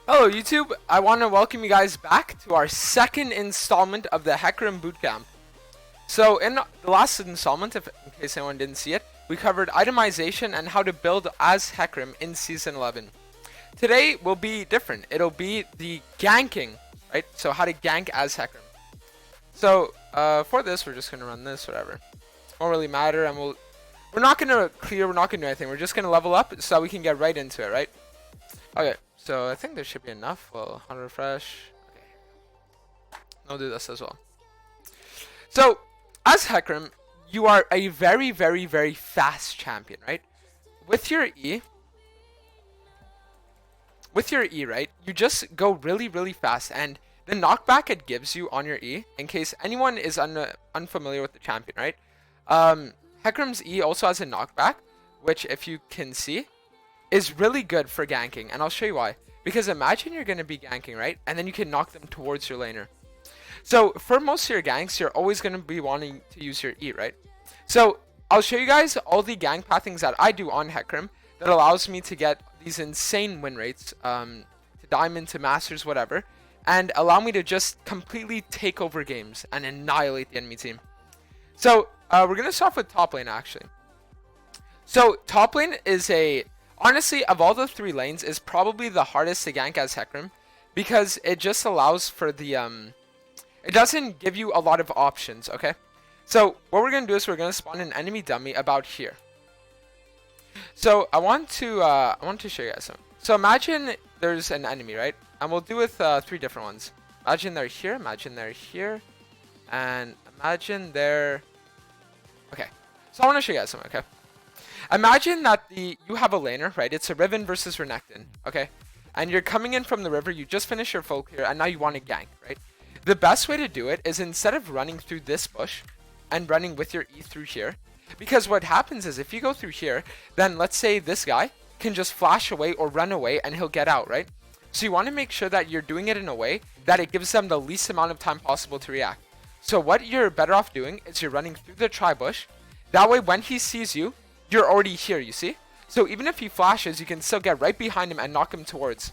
Hello YouTube, I want to welcome you guys back to our second installment of the HECARIM Bootcamp. So in the last installment, in case anyone didn't see it, we covered itemization and how to build as HECARIM in Season 11. Today will be different, it'll be the ganking, right? So how to gank as HECARIM. So for this, we're just going to run this, whatever. Won't really matter, and we're not going to clear, we're not going to do anything, we're just going to level up so we can get right into it, right? Okay. So I think there should be enough. Well, 100 refresh. Okay. I'll do this as well. So, as HECARIM, you are a very, very, very fast champion, right? With your E, right, you just go really, really fast, and the knockback it gives you on your E, in case anyone is unfamiliar with the champion, right? HECARIM's E also has a knockback, which, if you can see, is really good for ganking, and I'll show you why. Because imagine you're going to be ganking, right? And then you can knock them towards your laner. So for most of your ganks, you're always going to be wanting to use your E, right? So I'll show you guys all the gank pathings that I do on HECARIM that allows me to get these insane win rates, to Diamond, to Masters, whatever, and allow me to just completely take over games and annihilate the enemy team. So we're going to start off with top lane, actually. So top lane is honestly, of all the three lanes, is probably the hardest to gank as HECARIM, because it just allows for the, it doesn't give you a lot of options, okay? So, what we're going to do is we're going to spawn an enemy dummy about here. So, I want to show you guys something. So, imagine there's an enemy, right? And we'll do with three different ones. Imagine they're here, and imagine they're... Okay, so I want to show you guys something, okay? Imagine that you have a laner, right? It's a Riven versus Renekton, okay? And you're coming in from the river, you just finished your full clear, and now you want to gank, right? The best way to do it is instead of running through this bush and running with your E through here, because what happens is if you go through here, then let's say this guy can just flash away or run away and he'll get out, right? So you want to make sure that you're doing it in a way that it gives them the least amount of time possible to react. So what you're better off doing is you're running through the tri-bush. That way when he sees you, you're already here, you see? So even if he flashes, you can still get right behind him and knock him towards.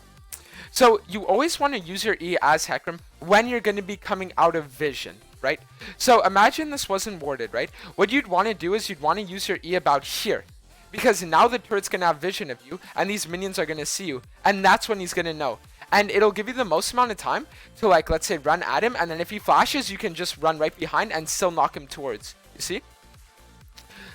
So you always want to use your E as HECARIM when you're going to be coming out of vision, right? So imagine this wasn't warded, right? What you'd want to do is you'd want to use your E about here, because now the turret's going to have vision of you and these minions are going to see you, and that's when he's going to know. And it'll give you the most amount of time to, like, let's say run at him, and then if he flashes, you can just run right behind and still knock him towards, you see?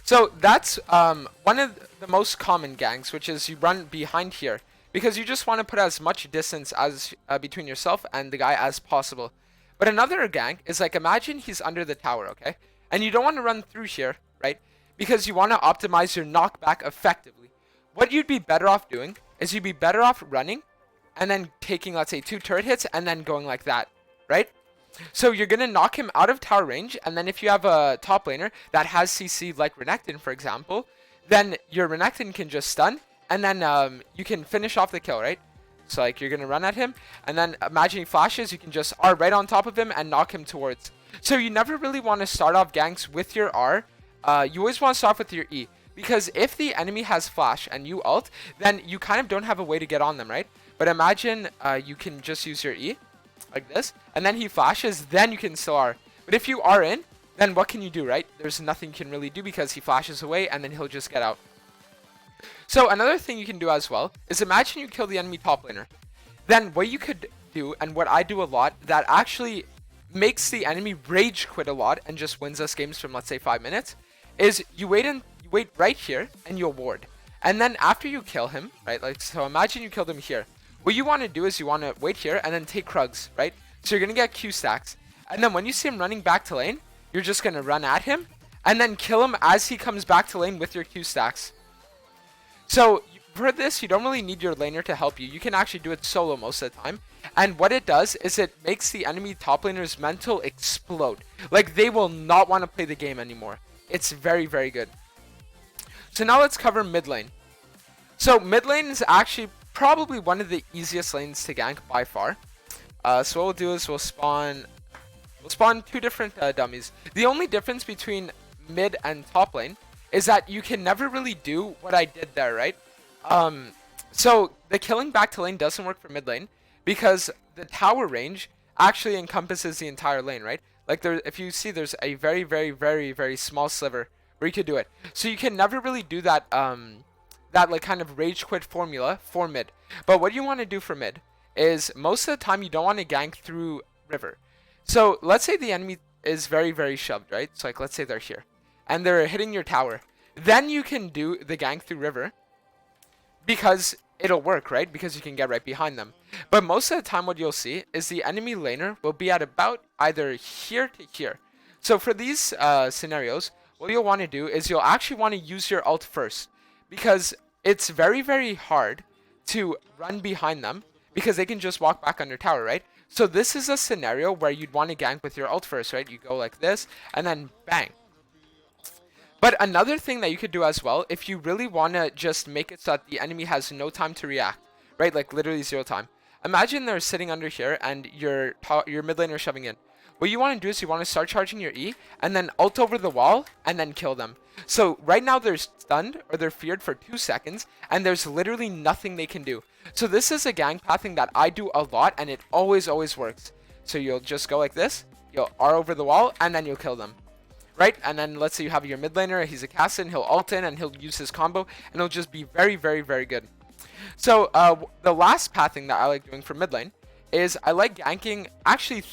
So that's one of the most common ganks, which is you run behind here, because you just want to put as much distance as between yourself and the guy as possible. But another gank is, like, imagine he's under the tower, okay? And you don't want to run through here, right? Because you want to optimize your knockback effectively. What you'd be better off doing is you'd be better off running and then taking, let's say, 2 turret hits and then going like that, right? So you're going to knock him out of tower range, and then if you have a top laner that has CC like Renekton, for example, then your Renekton can just stun, and then you can finish off the kill, right? So, like, you're going to run at him, and then imagine he flashes, you can just R right on top of him and knock him towards. So you never really want to start off ganks with your R. You always want to start off with your E, because if the enemy has flash and you ult, then you kind of don't have a way to get on them, right? But imagine you can just use your E like this, and then he flashes, then you can still R. But if you are in, then what can you do, right? There's nothing you can really do because he flashes away and then he'll just get out. So another thing you can do as well is imagine you kill the enemy top laner. Then what you could do, and what I do a lot, that actually makes the enemy rage quit a lot and just wins us games from, let's say, 5 minutes, is you wait right here and you'll ward. And then after you kill him, right, like, so imagine you killed him here. What you want to do is you want to wait here and then take Krugs, right? So you're going to get Q stacks. And then when you see him running back to lane, you're just going to run at him and then kill him as he comes back to lane with your Q stacks. So for this, you don't really need your laner to help you. You can actually do it solo most of the time. And what it does is it makes the enemy top laner's mental explode. Like, they will not want to play the game anymore. It's very, very good. So now let's cover mid lane. So mid lane is actually probably one of the easiest lanes to gank by far. So what we'll do is we'll spawn 2 different dummies. The only difference between mid and top lane is that you can never really do what I did there, right? So the killing back to lane doesn't work for mid lane, because the tower range actually encompasses the entire lane, right? Like there, if you see, there's a very, very, very, very small sliver where you could do it. So you can never really do that, that like kind of rage quit formula for mid. But what you want to do for mid is most of the time you don't want to gank through river. So let's say the enemy is very, very shoved, right? So like let's say they're here and they're hitting your tower. Then you can do the gank through river because it'll work, right? Because you can get right behind them. But most of the time what you'll see is the enemy laner will be at about either here to here. So for these scenarios, what you'll want to do is you'll actually want to use your ult first, because it's very, very hard to run behind them because they can just walk back under tower, right? So this is a scenario where you'd want to gank with your ult first, right? You go like this and then bang. But another thing that you could do as well, if you really want to just make it so that the enemy has no time to react, right? Like literally 0 time. Imagine they're sitting under here and your mid laner shoving in. What you want to do is you want to start charging your E and then ult over the wall and then kill them. So right now they're stunned or they're feared for 2 seconds and there's literally nothing they can do. So this is a gank pathing that I do a lot and it always works. So you'll just go like this, you'll R over the wall and then you'll kill them. Right? And then let's say you have your mid laner, he's a Cassin, he'll ult in and he'll use his combo and it'll just be very, very, very good. So the last pathing that I like doing for mid lane is I like ganking actually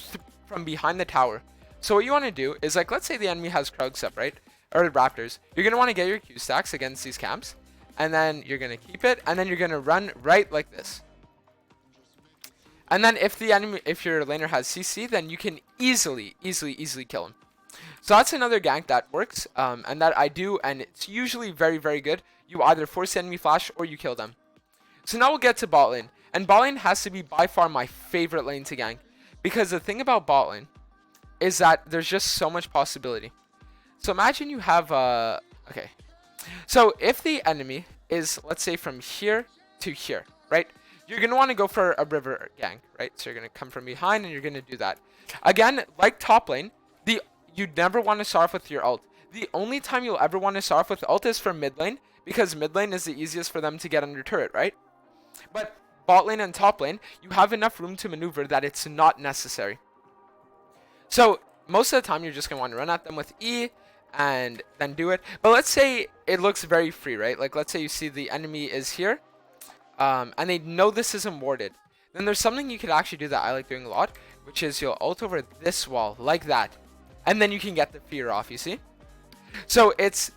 from behind the tower. So what you want to do is, like, let's say the enemy has Krugs up, right? Or Raptors. You're going to want to get your Q stacks against these camps. And then you're going to keep it. And then you're going to run right like this. And then if your laner has CC, then you can easily kill him. So that's another gank that works. And that I do. And it's usually very, very good. You either force the enemy flash or you kill them. So now we'll get to bot lane. And bot lane has to be by far my favorite lane to gank. Because the thing about bot lane is that there's just so much possibility. So imagine you have okay. So if the enemy is, let's say, from here to here, right? You're going to want to go for a river gank, right? So you're going to come from behind and you're going to do that. Again, like top lane, you'd never want to start off with your ult. The only time you'll ever want to start off with ult is for mid lane, because mid lane is the easiest for them to get under turret, right? But bot lane and top lane, you have enough room to maneuver that it's not necessary. So most of the time you're just going to want to run at them with E and then do it. But let's say it looks very free, right? Like let's say you see the enemy is here and they know this isn't warded. Then there's something you could actually do that I like doing a lot, which is you'll ult over this wall like that. And then you can get the fear off, you see? So it's,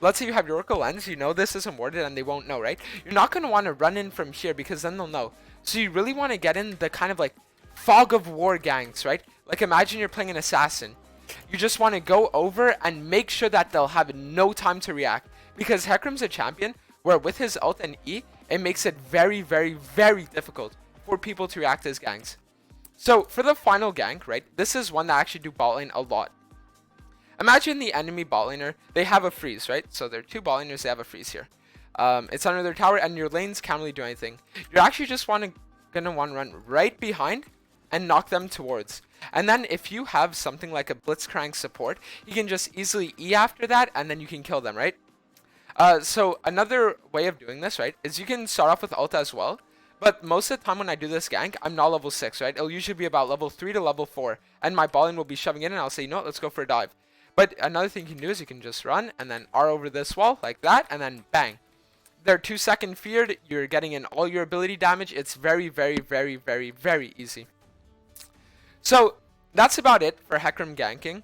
let's say you have your Oracle Lens, you know this isn't warded and they won't know, right? You're not going to want to run in from here because then they'll know. So you really want to get in the kind of like fog of war ganks, right? Like imagine you're playing an assassin. You just want to go over and make sure that they'll have no time to react. Because HECARIM's a champion where with his ult and E, it makes it very, very, very difficult for people to react as ganks. So for the final gank, right? This is one that I actually do bot lane a lot. Imagine the enemy bot laner, they have a freeze, right? So there are 2 bot laners, they have a freeze here. It's under their tower and your lanes can't really do anything. You're actually just gonna want to run right behind and knock them towards. And then if you have something like a Blitzcrank support, you can just easily E after that and then you can kill them, right? So another way of doing this, right, is you can start off with ult as well. But most of the time when I do this gank, I'm not level 6, right? It'll usually be about level 3 to level 4. And my bot lane will be shoving in and I'll say, you know what, let's go for a dive. But another thing you can do is you can just run and then R over this wall like that and then bang. They're 2 second feared, you're getting in all your ability damage. It's very, very, very, very, very easy. So that's about it for HECARIM ganking.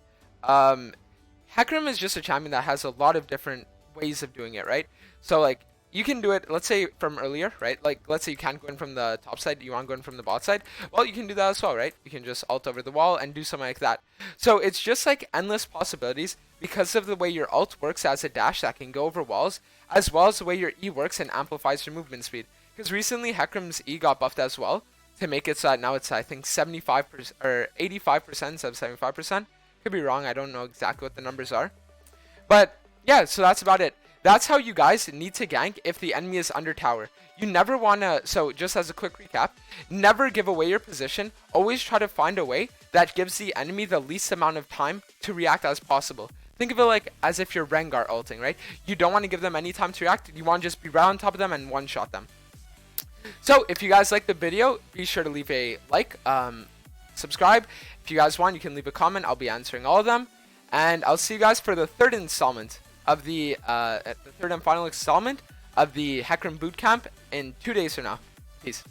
HECARIM is just a champion that has a lot of different ways of doing it, right? So like you can do it, let's say from earlier, right? Like let's say you can't go in from the top side, you want to go in from the bot side. Well, you can do that as well, right? You can just ult over the wall and do something like that. So it's just like endless possibilities because of the way your ult works as a dash that can go over walls, as well as the way your E works and amplifies your movement speed. Because recently HECARIM's E got buffed as well to make it so that now it's I think 75% or 85% instead of 75%. Could be wrong, I don't know exactly what the numbers are. But yeah, so that's about it. That's how you guys need to gank if the enemy is under tower. You never want to, so just as a quick recap, never give away your position. Always try to find a way that gives the enemy the least amount of time to react as possible. Think of it like as if you're Rengar ulting, right? You don't want to give them any time to react. You want to just be right on top of them and one-shot them. So if you guys like the video, be sure to leave a like, subscribe. If you guys want, you can leave a comment. I'll be answering all of them. And I'll see you guys for the third installment of the third and final installment of the HECARIM Bootcamp in 2 days from now. Peace.